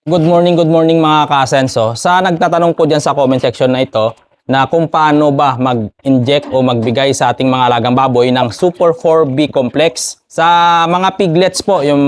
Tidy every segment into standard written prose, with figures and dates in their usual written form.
Good morning mga ka-Asenso. Sa nagtatanong po dyan sa comment section na ito na kung paano ba mag-inject o magbigay sa ating mga alagang baboy ng Super 4B Complex. Sa mga piglets po, yung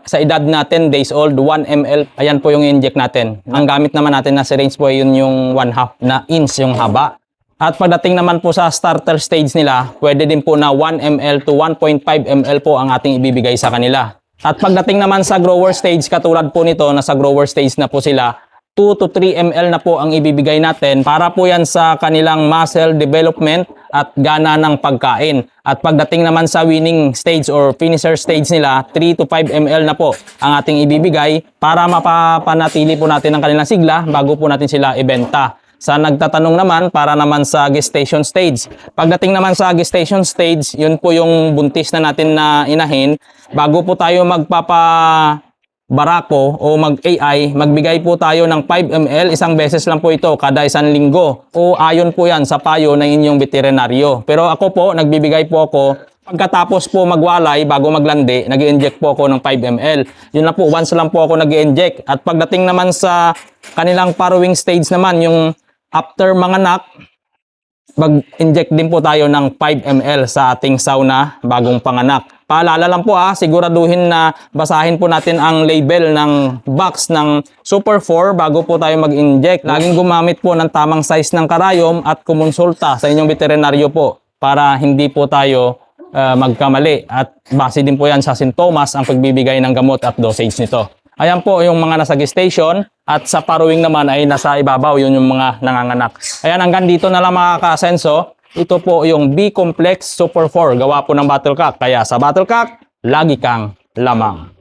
sa edad na 10 days old, 1 ml, ayan po yung inject natin. Ang gamit naman natin na syringe po, yun yung 1/2 na inch yung haba. At pagdating naman po sa starter stage nila, pwede din po na 1 ml to 1.5 ml po ang ating ibibigay sa kanila. At pagdating naman sa grower stage, katulad po nito, nasa grower stage na po sila, 2 to 3 ml na po ang ibibigay natin para po yan sa kanilang muscle development at gana ng pagkain. At pagdating naman sa winning stage or finisher stage nila, 3 to 5 ml na po ang ating ibibigay para mapapanatili po natin ang kanilang sigla bago po natin sila ibenta. Sa nagtatanong naman, para naman sa gestation stage. Pagdating naman sa gestation stage, yun po yung buntis na natin na inahin. Bago po tayo magpapabarako o mag-AI, magbigay po tayo ng 5 ml. Isang beses lang po ito, kada isang linggo. O ayon po yan sa payo ng inyong veterinaryo. Pero ako po, nagbibigay po ako, pagkatapos po magwalay, bago maglandi, nag-i-inject po ako ng 5 ml. Yun lang po, once lang po ako nag-i-inject. At pagdating naman sa kanilang farrowing stage naman, yung after manganak, mag-inject din po tayo ng 5 ml sa ating sauna bagong panganak. Paalala lang po siguraduhin na basahin po natin ang label ng box ng Super 4 bago po tayo mag-inject. Laging gumamit po ng tamang size ng karayom at kumonsulta sa inyong veterinaryo po para hindi po tayo magkamali. At base din po yan sa sintomas ang pagbibigay ng gamot at dosage nito. Ayan po yung mga nasa gestation at sa farrowing naman ay nasa ibabaw, yun yung mga nanganganak. Ayan, hanggang dito na lang mga ka-Asenso. Ito po yung B Complex Super 4, gawa po ng Battlecock. Kaya sa Battlecock, lagi kang lamang.